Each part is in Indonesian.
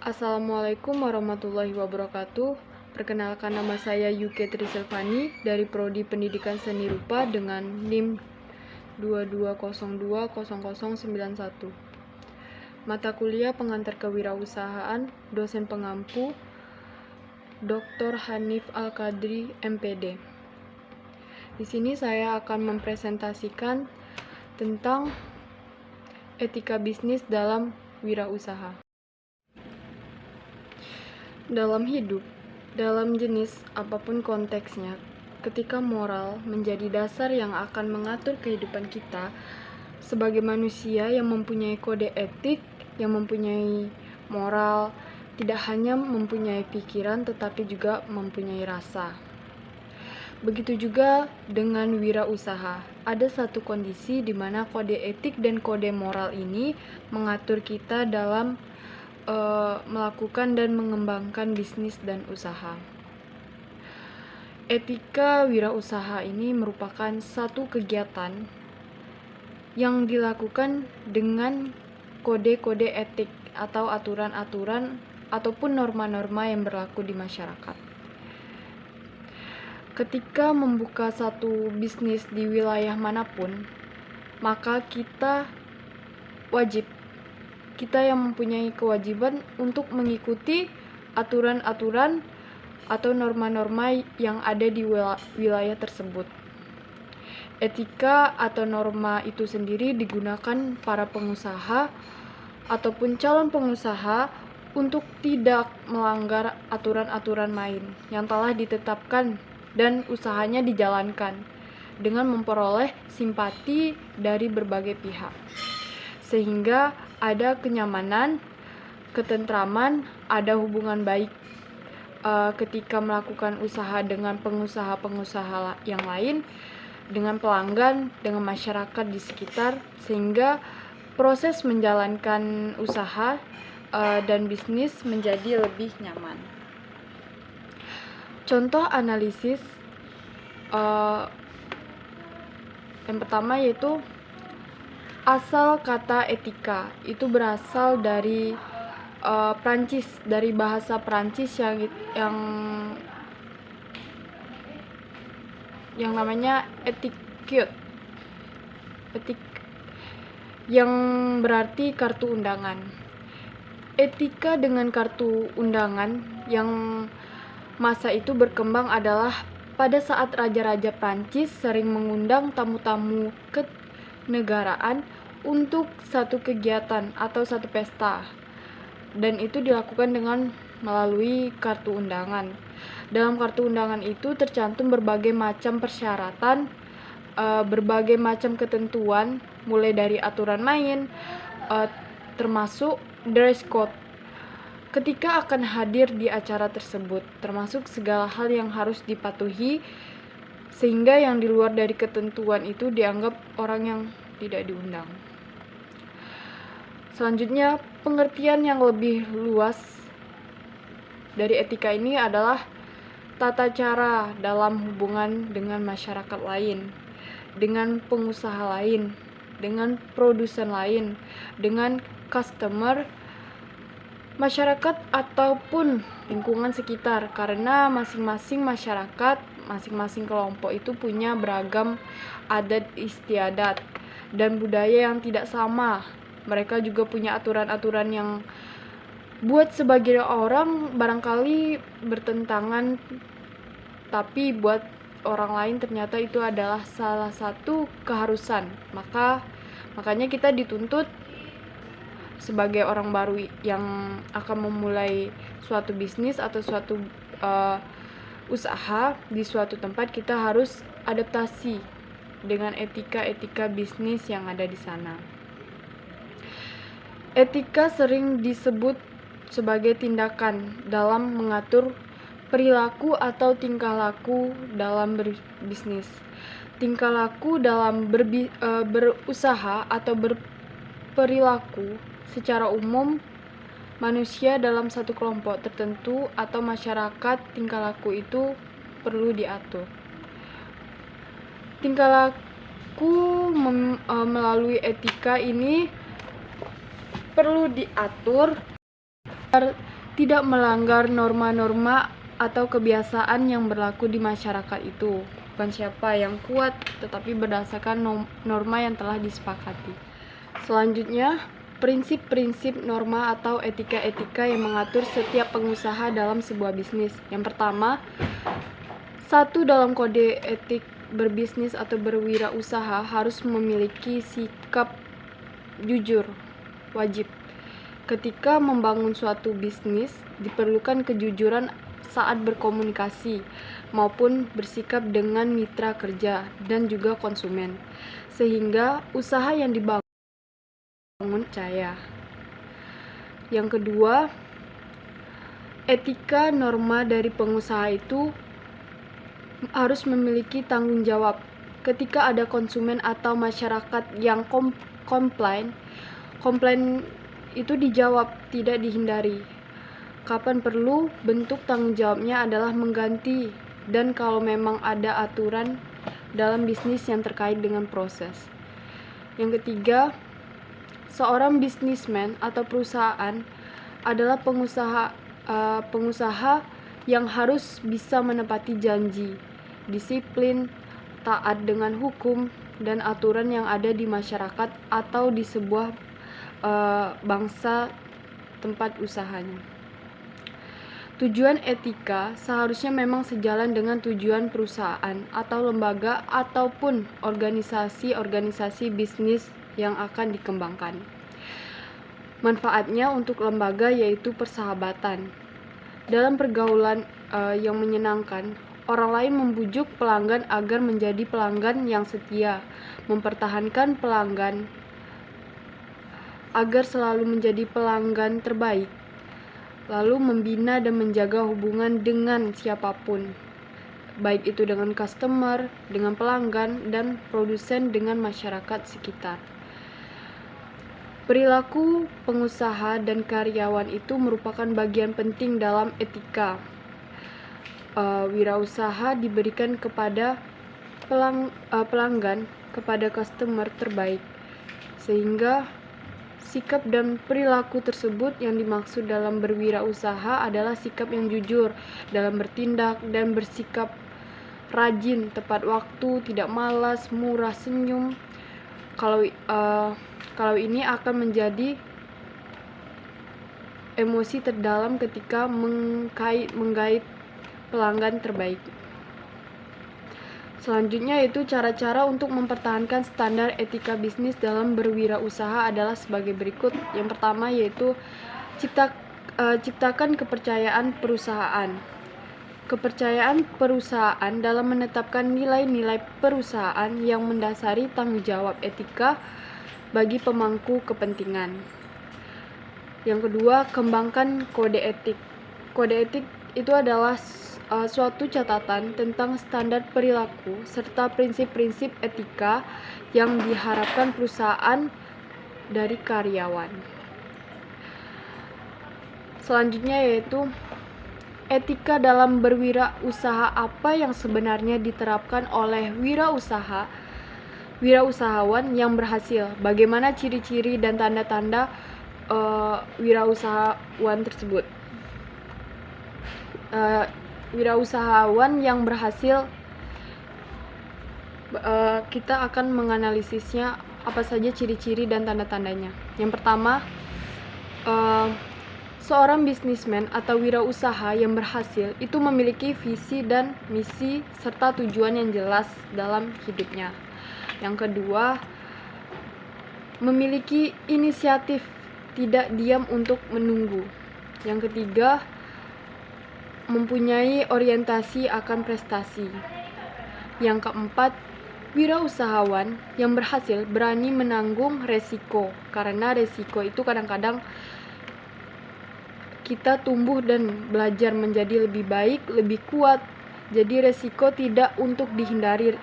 Assalamualaikum warahmatullahi wabarakatuh. Perkenalkan, nama saya Yuke Triselvani dari Prodi Pendidikan Seni Rupa dengan NIM 22020091. Mata kuliah Pengantar Kewirausahaan, dosen pengampu Dr. Hanif Al-Qadri, MPD. Di sini saya akan mempresentasikan tentang etika bisnis dalam wirausaha. Dalam hidup, dalam jenis apapun konteksnya, ketika moral menjadi dasar yang akan mengatur kehidupan kita sebagai manusia yang mempunyai kode etik, yang mempunyai moral, tidak hanya mempunyai pikiran tetapi juga mempunyai rasa. Begitu juga dengan wirausaha. Ada satu kondisi di mana kode etik dan kode moral ini mengatur kita dalam melakukan dan mengembangkan bisnis dan usaha. Etika wirausaha ini merupakan satu kegiatan yang dilakukan dengan kode-kode etik atau aturan-aturan ataupun norma-norma yang berlaku di masyarakat. Ketika membuka satu bisnis di wilayah manapun, maka kita yang mempunyai kewajiban untuk mengikuti aturan-aturan atau norma-norma yang ada di wilayah tersebut. Etika atau norma itu sendiri digunakan para pengusaha ataupun calon pengusaha untuk tidak melanggar aturan-aturan main yang telah ditetapkan dan usahanya dijalankan dengan memperoleh simpati dari berbagai pihak, sehingga ada kenyamanan, ketentraman, ada hubungan baik ketika melakukan usaha dengan pengusaha-pengusaha yang lain, dengan pelanggan, dengan masyarakat di sekitar, sehingga proses menjalankan usaha dan bisnis menjadi lebih nyaman. Contoh analisis yang pertama yaitu asal kata etika. Itu berasal dari Prancis, dari bahasa Prancis yang namanya etiquette, yang berarti kartu undangan. Etika dengan kartu undangan yang masa itu berkembang adalah pada saat raja-raja Prancis sering mengundang tamu-tamu ke negaraan untuk satu kegiatan atau satu pesta, dan itu dilakukan dengan melalui kartu undangan. Dalam kartu undangan itu tercantum berbagai macam persyaratan, berbagai macam ketentuan, mulai dari aturan main, termasuk dress code ketika akan hadir di acara tersebut, termasuk segala hal yang harus dipatuhi, sehingga yang di luar dari ketentuan itu dianggap orang yang tidak diundang. Selanjutnya, pengertian yang lebih luas dari etika ini adalah tata cara dalam hubungan dengan masyarakat lain, dengan pengusaha lain, dengan produsen lain, dengan customer, masyarakat ataupun lingkungan sekitar, karena masing-masing masyarakat, masing-masing kelompok itu punya beragam adat istiadat dan budaya yang tidak sama. Mereka juga punya aturan-aturan yang buat sebagian orang barangkali bertentangan, tapi buat orang lain ternyata itu adalah salah satu keharusan. Makanya kita dituntut sebagai orang baru yang akan memulai suatu bisnis atau suatu usaha di suatu tempat, kita harus adaptasi dengan etika-etika bisnis yang ada di sana. Etika sering disebut sebagai tindakan dalam mengatur perilaku atau tingkah laku dalam berbisnis. Tingkah laku dalam berusaha atau berperilaku secara umum manusia dalam satu kelompok tertentu atau masyarakat, tingkah laku itu perlu diatur. Tingkah laku melalui etika ini perlu diatur tidak melanggar norma-norma atau kebiasaan yang berlaku di masyarakat itu. Bukan siapa yang kuat, tetapi berdasarkan norma yang telah disepakati. Selanjutnya, prinsip-prinsip norma atau etika-etika yang mengatur setiap pengusaha dalam sebuah bisnis. Yang pertama, satu, dalam kode etik berbisnis atau berwirausaha harus memiliki sikap jujur, wajib. Ketika membangun suatu bisnis, diperlukan kejujuran saat berkomunikasi maupun bersikap dengan mitra kerja dan juga konsumen, sehingga usaha yang dibangun percaya. Yang kedua, etika norma dari pengusaha itu harus memiliki tanggung jawab. Ketika ada konsumen atau masyarakat yang komplain itu dijawab, tidak dihindari. Kapan perlu, bentuk tanggung jawabnya adalah mengganti, dan kalau memang ada aturan dalam bisnis yang terkait dengan proses. Yang ketiga, seorang bisnismen atau perusahaan adalah pengusaha yang harus bisa menepati janji, disiplin, taat dengan hukum dan aturan yang ada di masyarakat atau di sebuah bangsa tempat usahanya. Tujuan etika seharusnya memang sejalan dengan tujuan perusahaan atau lembaga ataupun organisasi bisnis yang akan dikembangkan. Manfaatnya untuk lembaga yaitu persahabatan. Dalam pergaulan yang menyenangkan, orang lain membujuk pelanggan agar menjadi pelanggan yang setia, mempertahankan pelanggan agar selalu menjadi pelanggan terbaik, lalu membina dan menjaga hubungan dengan siapapun, baik itu dengan customer, dengan pelanggan, dan produsen dengan masyarakat sekitar. Perilaku pengusaha dan karyawan itu merupakan bagian penting dalam etika. Wirausaha diberikan kepada pelanggan, kepada customer terbaik, sehingga sikap dan perilaku tersebut yang dimaksud dalam berwirausaha adalah sikap yang jujur dalam bertindak dan bersikap rajin, tepat waktu, tidak malas, murah senyum. Kalau ini akan menjadi emosi terdalam ketika menggait pelanggan terbaik. Selanjutnya yaitu cara-cara untuk mempertahankan standar etika bisnis dalam berwirausaha adalah sebagai berikut. Yang pertama yaitu ciptakan kepercayaan perusahaan. Kepercayaan perusahaan dalam menetapkan nilai-nilai perusahaan yang mendasari tanggung jawab etika bagi pemangku kepentingan. Yang kedua, kembangkan kode etik. Kode etik itu adalah suatu catatan tentang standar perilaku serta prinsip-prinsip etika yang diharapkan perusahaan dari karyawan. Selanjutnya yaitu etika dalam berwirausaha. Apa yang sebenarnya diterapkan oleh wirausahawan yang berhasil? Bagaimana ciri-ciri dan tanda-tanda wirausahawan tersebut? Wirausahawan yang berhasil, kita akan menganalisisnya apa saja ciri-ciri dan tanda-tandanya. Yang pertama, seorang bisnismen atau wirausaha yang berhasil itu memiliki visi dan misi serta tujuan yang jelas dalam hidupnya. Yang kedua, memiliki inisiatif, tidak diam untuk menunggu. Yang ketiga, mempunyai orientasi akan prestasi. Yang keempat, wirausahawan yang berhasil berani menanggung resiko, karena resiko itu kadang-kadang kita tumbuh dan belajar menjadi lebih baik, lebih kuat. Jadi resiko tidak untuk dihindari,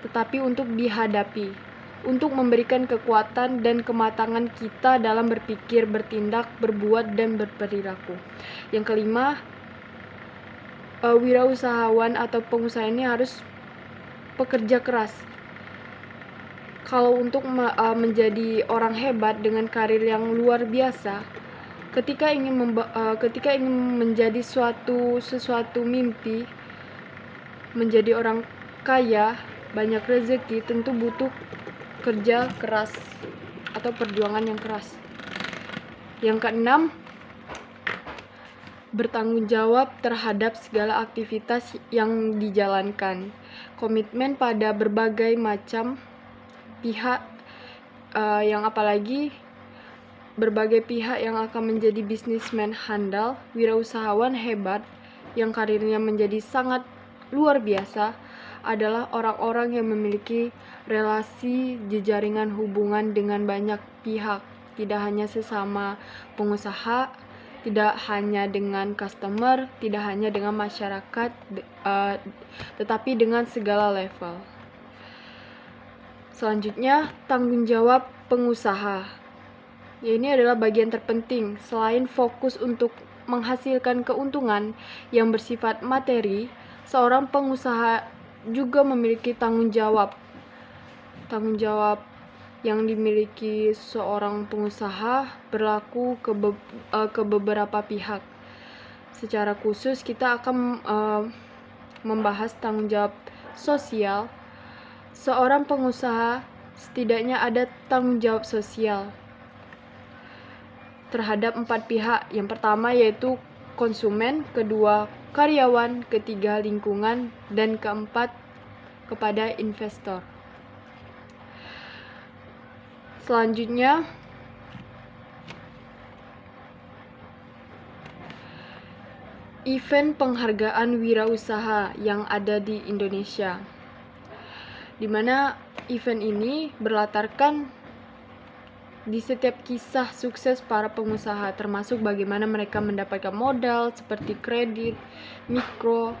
tetapi untuk dihadapi, untuk memberikan kekuatan dan kematangan kita dalam berpikir, bertindak, berbuat, dan berperilaku. Yang kelima, wirausahawan atau pengusaha ini harus pekerja keras. Kalau untuk menjadi orang hebat dengan karir yang luar biasa, ketika ingin menjadi sesuatu mimpi, menjadi orang kaya, banyak rezeki, tentu butuh kerja keras atau perjuangan yang keras. Yang keenam, bertanggung jawab terhadap segala aktivitas yang dijalankan. Komitmen pada berbagai macam pihak, yang apalagi berbagai pihak yang akan menjadi bisnismen handal, wirausahawan hebat, yang karirnya menjadi sangat luar biasa, adalah orang-orang yang memiliki relasi jejaringan hubungan dengan banyak pihak, tidak hanya sesama pengusaha, tidak hanya dengan customer, tidak hanya dengan masyarakat, tetapi dengan segala level. Selanjutnya, tanggung jawab pengusaha. Ini adalah bagian terpenting. Selain fokus untuk menghasilkan keuntungan yang bersifat materi, seorang pengusaha juga memiliki tanggung jawab. Tanggung jawab yang dimiliki seorang pengusaha berlaku ke beberapa pihak. Secara khusus kita akan membahas tanggung jawab sosial. Seorang pengusaha setidaknya ada tanggung jawab sosial terhadap 4 pihak. Yang pertama yaitu konsumen, kedua karyawan, ketiga lingkungan, dan keempat kepada investor. Selanjutnya, event penghargaan wirausaha yang ada di Indonesia, di mana event ini berlatarkan di setiap kisah sukses para pengusaha, termasuk bagaimana mereka mendapatkan modal seperti kredit, mikro,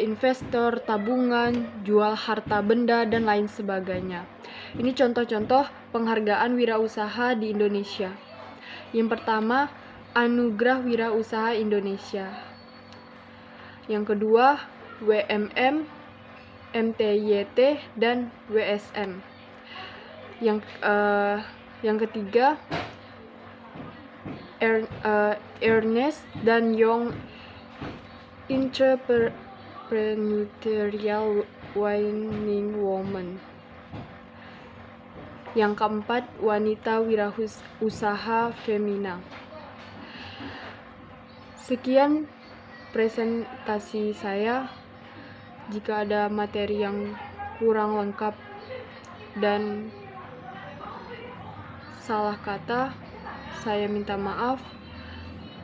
investor, tabungan, jual harta benda, dan lain sebagainya. Ini contoh-contoh penghargaan wirausaha di Indonesia. Yang pertama, Anugerah Wirausaha Indonesia. Yang kedua, WMM, MTYT, dan WSM. Yang ketiga, Ernest dan Young Entrepreneurial Winning Woman. Yang keempat, Wanita Wirausaha Femina. Sekian presentasi saya. Jika ada materi yang kurang lengkap dan salah kata, saya minta maaf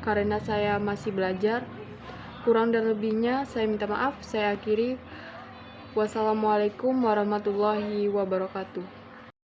karena saya masih belajar. Kurang dan lebihnya saya minta maaf. Saya akhiri. Wassalamualaikum warahmatullahi wabarakatuh.